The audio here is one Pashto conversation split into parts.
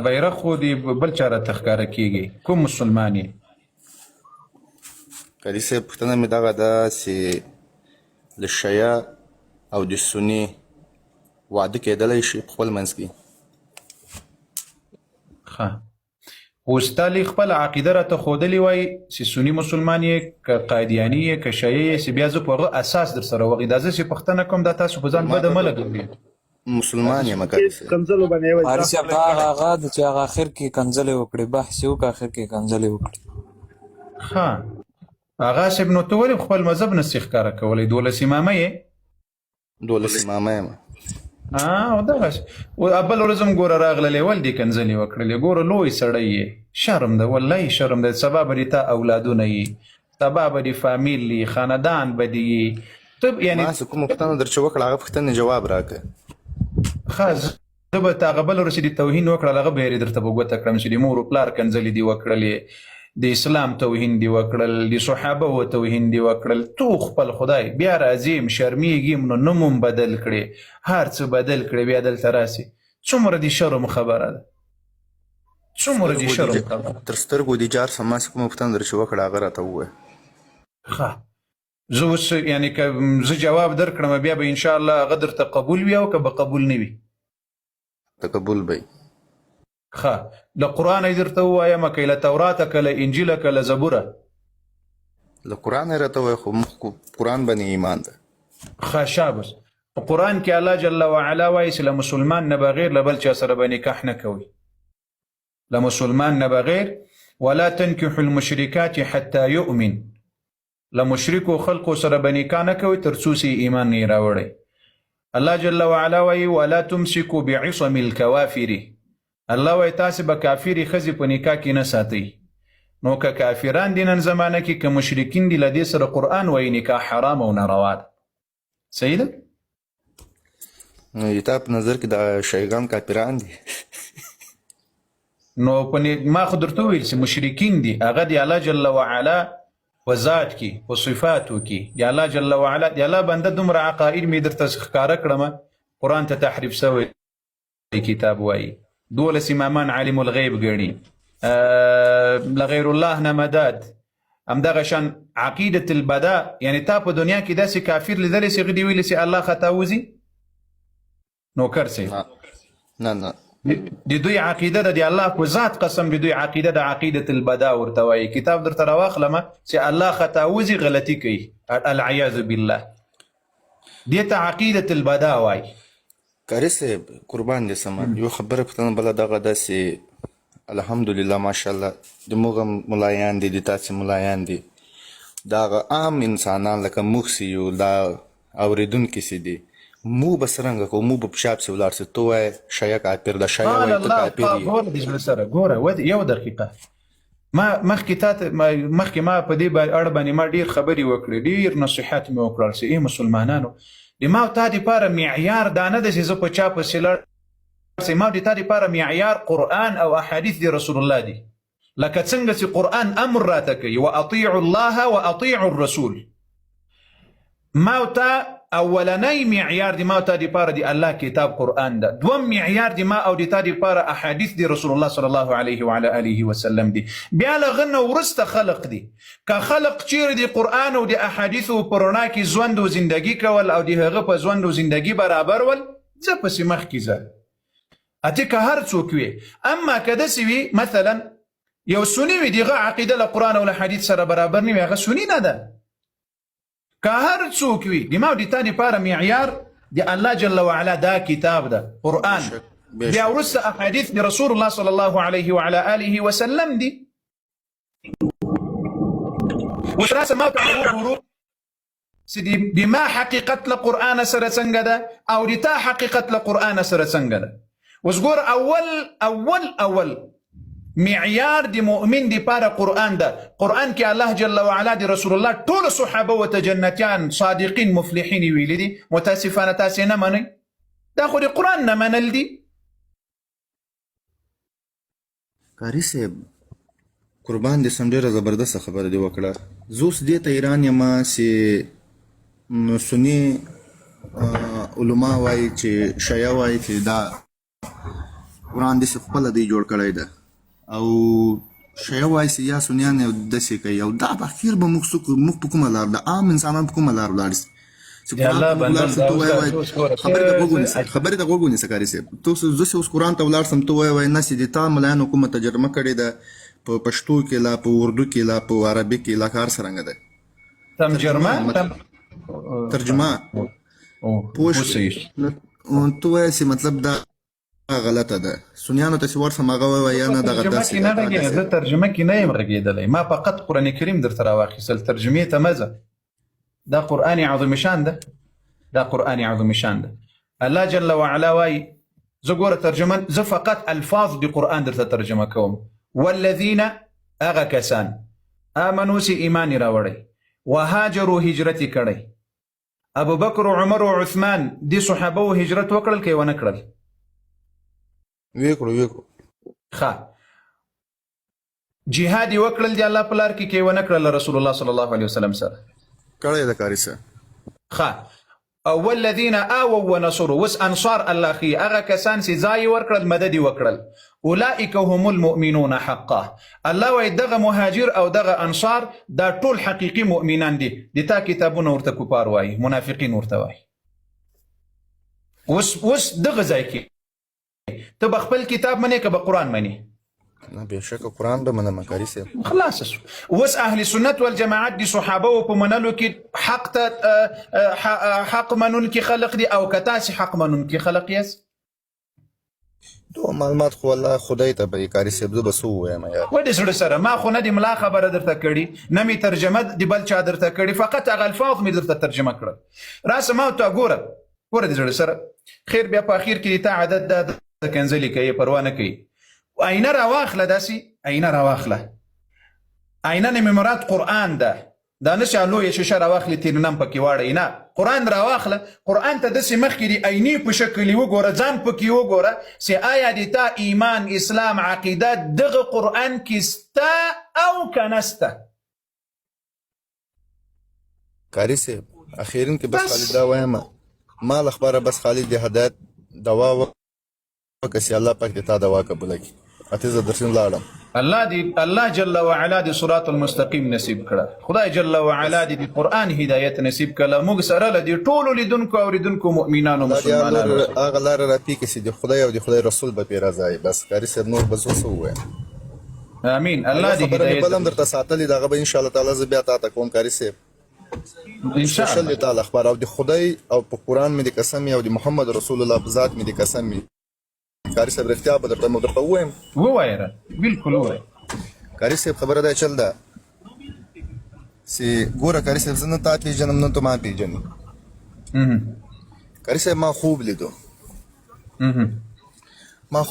بیرغ خو دې بل چا راته ښکاره کېږي، کوم مسلمان یې؟ قاري صاحب پوښتنه مې دغه ده چې د شیعه او د سني واده کېدلی شي په خپل منځ کې؟ ښه، اوس تا لږ خپله عقیده راته ښودلې وای چې سني مسلمان یې که قادیاني یې که شیعه یې، چې بیا زه په هغه اساس در سره وغږېږم. دا زه چې پوښتنه کوم دا تاسو په ځان بده مه لګوئ. مسلمان یم قاري صاحب. قاري صاحب دا هغه ده چې هغه اخر کې کنځلې وکړې، بحث یې وکړه اخر کې کنځلې وکړې. ښه، آغا صاحب نو ته ولې خپل مذهب نه سې ښکاره کولی؟ 12 امامه یې؟ 12 امامه یم. او دغسې بل ورځ هم ګوره راغللی ول دې کنځلې وکړلې. ګوره لوی سړی یې، شرم ده، والله شرم ده. سبا به دې تا اولادونه یي، سبا به دې فامیل یي، خاندان به دې یي. ته یعنې ما چې کومه پوښتنه در چې وکړه هغه پوښتنې جواب راکړه. ښه، زه به تا هغه بل ورځ چې دې توهین وکړل هغه به یې درته به ګوته کړم چې د مور و پلار کنځلې دې وکړلې، د اسلام توهین دی وکړل، د صحابه و توهین دی وکړل. تو خپل خدای بیا راځیم شرمیږیم نو نوم هم بدل کړې، هر څه بدل کړې، بیا دلته راسې. څومره د شرم خبره ده، څومره د شرم خبره. تر سترګو دې جار سم. ما چې کومه پوښتنه در چې وکړه هغه راته ووایه. ښه، زه اوس یعنې که زه جواب درکړم بیا به انشاءالله هغه درته قبول وي او که به قبول نه وي؟ تقبل به وي. ښه، له قرآنه یې درته ووایم که له تورات که له انجیله که له زبوره؟ له قرآن یې راته ووایه خو موږ قرآن باندې ایمان ده. ښه، شابس. په قرآن کې الله جل وعلا وایي چې له مسلمان نه بغیر له بل چا سره به نکاح نه کوي. له مسلمان نه بغیر ولا تنکحوا المشرکات حتی یؤمن، له مشرکو خلقو سره به نکاح نه کوي تر څو چې ایمان نه یې راوړی. الله جل وعلا وایي ولا تمسکوا بعصم الکوافر، الله وایي تاسې به کافرې ښځې په نکاح کې نه ساتئ. نو که کافران دي نن زمانه کې، که مشرکین دي، له دې سره قرآن وایي نکاح حرام او ناروا ده. صحیح ده؟ نو تا په نظر کې د شیعګان کافران دي؟ نو ما خو درته وویل چې مشرکین دي، هغه د الله جل وعلا په ذات کې په صفاتو کې د الله جل وعلا د الله بنده دومره عقاید مې درته ښکاره کړمه. قرآن ته تحریف سوی کتاب وایي، 12 امامان عالم الغیب ګڼي، لغیر الله نه مدد، همدغه شان عقیدة البداء. یعنې تا په دنیا کې داسې کافر لیدلی چې هغه دې ویلي چې الله خطا وځي؟ نوکر صاحب نه نه، د دوی عقیده ده، د الله په ذات قسم د دوی عقیده ده عقیدة البداء ورته وایي. کتاب درته راواخلمه چې الله خطا وځي، غلطي کوي، العیاذ بالله، دې ته عقیدة البداء وایي. قاري صاحب قربان دې سمه یو خبره پوښتنه بله دغه ده چې الحمدلله ماشاءالله د موږ ملایان دي، د تاسې ملایان دي، د هغه عام انسانان لکه موږ چې یو دا اورېدونکي چې دي، موږ به څرنګه کوو؟ موږ به په شا پسې ولاړ شو. ته وایې شیعه کافر ده، شیعه وایي ته کافر یې. ګوره د زړه سره ګوره یو دقیقه، مخکې ما په دې اړه باندې ما ډېر خبرې وکړې، ډېر نصیحت مې وکړل چې ای مسلمانانو، د ما او تا دپاره معیار دا نه ده چې زه په چا پسې لاړ شم. ما د تا دپاره معیار قرآن او احادیث د رسول الله دي. لکه څنګه چې قرآن امر راته کوي واطیعوا الله واطیعوا الرسول، ما او تا اولنی معیار د ما او تا دپاره د الله کتاب قرآن ده. دوم معیار د ما او د تا دپاره احادیث د رسول الله صلی الله علیه وعلى آله وسلم دي. بیا له هغه نه وروسته خلق دي. که خلق چیرې د قرآن او د احادیثو په رڼا کې ژوند او زندګي کول او د هغه په ژوند او زندګي برابر ول، زه پسې مخکې ځه. اته که هر څوک وي، اما که داسې وي مثلا یو سني وي د هغه عقیده له قرآن او له حدیث سره برابر نه وي، هغه سني نه ده. که هر څوک وي، د ما او د تا دپاره معیار د الله جل وعلا دا کتاب ده قرآن، بیا وروسته احادیث د رسول الله صلی الله علیه وعلى آله وسلم دي. اوس راسه ما ته وګورو چې د ما حقیقت له قرآن سره څنګه ده او د تا حقیقت له قرآن سره څنګه ده. اوس ګوره اول معیار د مؤمن دپاره قرآن ده. قرآن کې الله جل وعلا د رسول الله ټول صحابه ورته جنتیان صادقین مفلحین ویلي دي. متاسفانه تاسې نه منئ، دا خو د قرآن نه منل دي. قاري صاحب قربان دې سم ډېره زبردسته خبره دې وکړه. زه اوس دې ته ایران یم چې سني علما وایي چې شیعه وایي چې دا قرآن داسې خپله دی جوړ کړی ده او شیعه وایي چې یا سنیان یو داسې کوي او دا په اخر به موږ په کومه لار د عام انسانان په کومه لار ولاړ سي خبرې ته غوږ ونیسه کاري صاحب زه چې اوس قرآن ته ولاړ سم ته وایې نه چې د تا ملایانو کومه ترجمه کړې ده په پښتو کې لا په اردو کې لا په عربي کې لا کار څرنګه ده ترجمه پوه شوې ته وایې چې مطلب دا غلطه ده سنیانو ته چې ورسم هغه وایي یا نه دغه داسې زه ترجمه کې نه یم غږېدلی ما فقط قرآن کریم درته راواخیستل ترجمې ته مه ځه دا قرآن عظیم شان ده دا قرآن عظیم شان ده الله جل وعلا وایي زه ګوره ترجمه زه فقط الفاظ د قرآن درته ترجمه کوم والذین هغه کسان آمنو چې ایمان یې راوړی وهاجرو هجرت یې کړی ابوبکر و عمر و عثمان دې صحابه و هجرت وکړل که یې ونه کړل وکړو ښه جهاد یې وکړل د الله په لار کې که یې ونه کړل رسول الله صلی الله علیه وسلم سره کړی ده کاري صاحب ښه والذین آووا ونصروا وس انصار الله خي هغه کسان چې ځای ورکړل مدد وکړل اولئک هم المؤمنون حقا الله وایي دغه مهاجر او دغه انصار دا ټول حقیقي مؤمنان دي د تا کتابونه ورته کفار وایي منافقین ورته وایي اوس دغه ځای کې ته به خپل کتاب منې که به قرآن منې نه بېشکه قرآن به منم کاري صاحب خلاص اوس اهل سنت والجماعت د صحابه په منلو کې حق منونکي خلق دي او که تاسې حق منونکي خلق یاست تو معلومات خو الله خدای ته به کاري صاحب زه به څه ووایم یار ودې زړه سره ما خو نه د ملا خبره درته کړې نه مې ترجمه د بل چا درته کړې فقط هغه الفاظ مې درته ترجمه کړل راسه ما ته ګوره د زړه سره خیر بیا په اخر کې د تا عادت دا کنځلې کوي پروا نه کوي آینه راواخله داسې آینه راواخله آینه نه مې مراد قرآن ده دا نه چې لویه شیشه راواخلې تیرنم پکې واړی نه قرآن راواخله قرآن ته داسې مخکې د آینې په شکل یې وګوره ځان پکې وګوره چې آیا د تا ایمان اسلام عقیده دغه قرآن کې سته او که نسته کاري صاحب اخیرین کې بس خالد دا وایم ما لخبره بس خالد د هدایت دوا وکړه چې الله پاک دې تا دوا قبوله کړي اته زه درسین لاړم الله جل وعلا د صراط المستقیم نصیب کړه خدای جل وعلا د قرآن هدایت نصیب کړه موږ سره له دې ټولو لیدونکو اوریدونکو مؤمنانو مسلمانانو هغه لاره راپیکې چې د خدای او د خدای رسول به پرې راځي بس کاري صاحب نور به زه څه ووایم امین الله دې هدایت بل هم درته ساتلې دغه به ان شاء الله تعالی زه بیا تا ته کوم کاري صاحب ان شاء الله تعالی خبر او د خدای او په قرآن مې د قسم او د محمد رسول الله په ذات مې د قسم کاري صاحب رښتیا به درته ووایم ووایه بالکل ووایه کاري صاحب خبره دا چل ده چې ګوره کاري صاحب زه نه تا پېژنم نه ته ما پېژنې کاري صاحب ما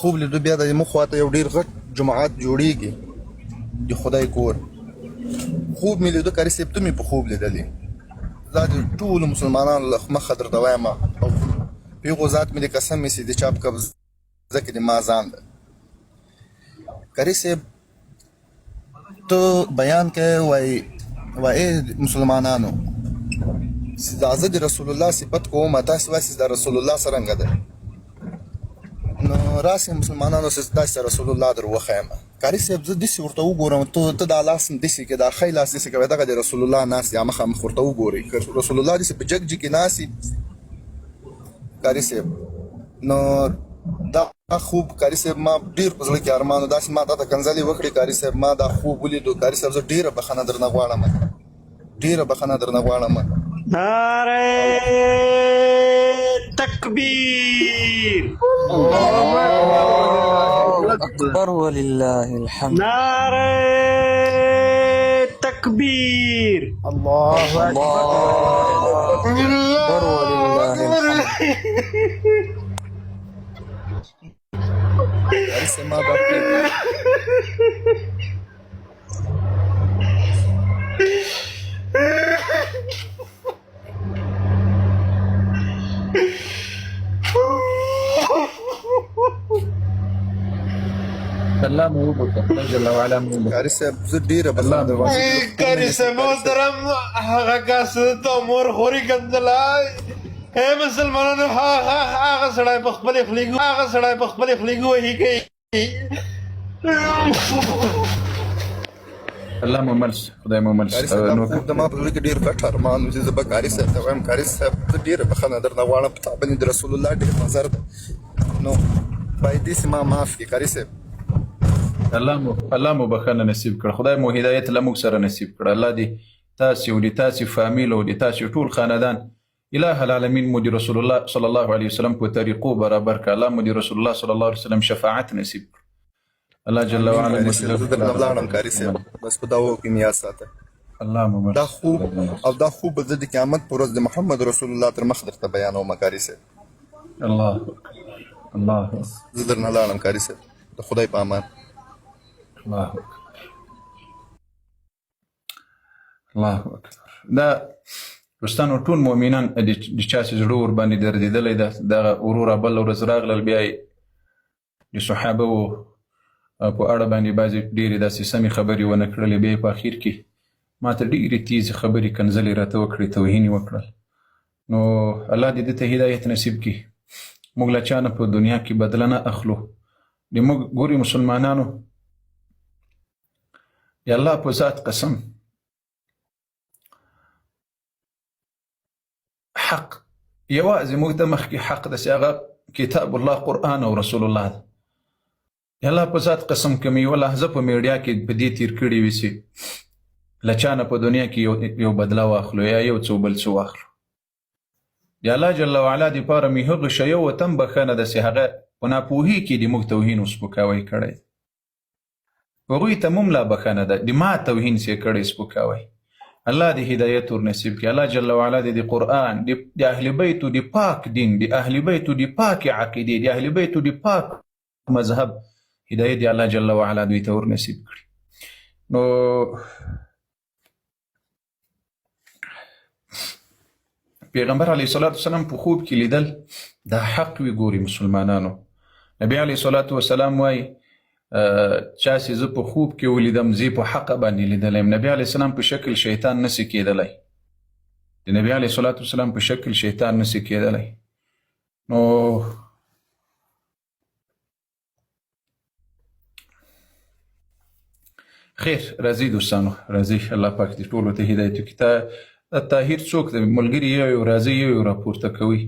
خوب لیدو بیا د زموږ خواته یو ډېر غټ جماعت جوړېږي د خدای کور خوب مې لیدو کاري صاحب ته مې په خوب لیدلې دا د ټولو مسلمانانو له مخه درته وایم او په هغو ذات مې د قسم مې چې د چا په قبضه کې د ما ځان ده کاري صاحب ته بیان کوې وایې مسلمانانو دا زه د رسول الله صفت کوم تاسې وایئ دا رسول الله څرنګه ده نو راسئ مسلمانانو چې تاسې رسول الله در وښیم کاري صاحب زه داسې ورته وګورم ته دا لاس داسې کې دا ښی لاس داسې کوې دغه د رسول الله ناست یا مخامخ ورته وګورئ رسول الله داسې په جګ کې ناست کاري صاحب نو دا خوب کاري صاحب ما ډېر په زړه کې ارمان و داسې ما تا ته کنځلې وکړې کاري صاحب ما دا خوب ولیدو کاري صاحب زه ډېره بخښنه درنه غواړم نعره تکبیر اکبر ولله الحمد نعره تکبیر الله اکبر ولله الحمد کاري صاحب ما دا الله مو وبخښه جل وعلا مو وبخښه کاري صاحب زه ډېره بخښنه کاري صاحب محترم هغه کس ته مور خوري کنځلا اے مسلمانانو هغه سړی په خپلې خولې ګوهې کوي. الله مو مل شي، خدای مو مل شي. قاري صاحب دا خوب د ما په زړه کې ډېر غټ ارمان و چې زه به قاري صاحب ته وایم قاري صاحب زه ډېره بښنه درنه غواړم په تا باندې د رسول الله ډېر نظر ده نو باید داسې ما معاف کړي قاري صاحب. الله مو بخښنه نصیب کړ، خدای مو هدایت له موږ سره نصیب کړ. الله دې تاسې او د تاسې فامیل او د تاسې ټول خاندان اله العالمین مو د رسول الله صلی الله علیه وسلم په طریقو برابر کړ. الله مو د رسول الله صلی الله علیه وسلم شفاعت نصیب کړ. الله جل وعلا مو زه درنه ولاړم قاري صاحب بس په دعاو کې مې یاد ساته. الله مو دا خوب او دا خوب به زه د قیامت په ورځ د محمد رسول الله تر مخ درته بیانوم قاري صاحب. الله زه درنه لاړم قاري صاحب د خدای په امان. الله اکبر. دا دوستانو ټول مؤمنان د چا چې زړه ور باندې دردېدلی ده دغه وروره بله ورځ راغلل بیا یې د صحابه په اړه باندې بعضې ډېرې داسې سمې خبرې ونه کړلې. بیا یې په اخر کې ما ته ډېرې تیزې خبرې کنځلې راته وکړې، توهین یې وکړل. نو الله دې ده ته هدایت نصیب کړي. موږ له چا نه په دنیا کې بدله نه اخلو. د موږ ګورې مسلمانانو د الله په ذات قسم حق یوازې موږ ته مخکې حق داسې هغه کتاب الله قرآن او رسول الله ده. د الله په ذات قسم که مې یوه لحظه په میډیا کې په دې تیر کړي وي چې له چا نه په دنیا کې یو بدله واخلو یا یو څه بل څه واخلو، د الله جل وعلا دپاره مې هغه شی یو وطن بښنه ده چې هغه په ناپوهي کې د موږ توهین او سپکاوی کړی دی. هغوی ته هم لا بښنه ده د ما توهین چې یې کړی سپکاوی. الله دې هدایت ور نصیب کړي. الله جل وعلا دې د قرآن د اهل بیتو د پاک دین، د اهل بیتو د پاک عقیدې، د اهل بیتو د پاک مذهب هدایت دی الله جل وعلا دوی ته ور نصیب کړي. نو پیغمبر علیه الصلاة والسلام په خوب کې لیدل دا حق وي. ګوري مسلمانانو نبی علیه الصلاة والسلام وایي چا چې زه په خوب کې ولیدم زه په حقه باندې لیدلی یم. نبی علیه السلام په شکل شیطان نسي کېدلی، د نبی علیه الصلاة والسلام په شکل شیطان نسي کېدلی. نو خیر راځي دوستانو، راځي الله پاک دې ټولو ته هدایت وکړي. طاهر څوک دی؟ ملګري یو راځي یو راپورته کوي.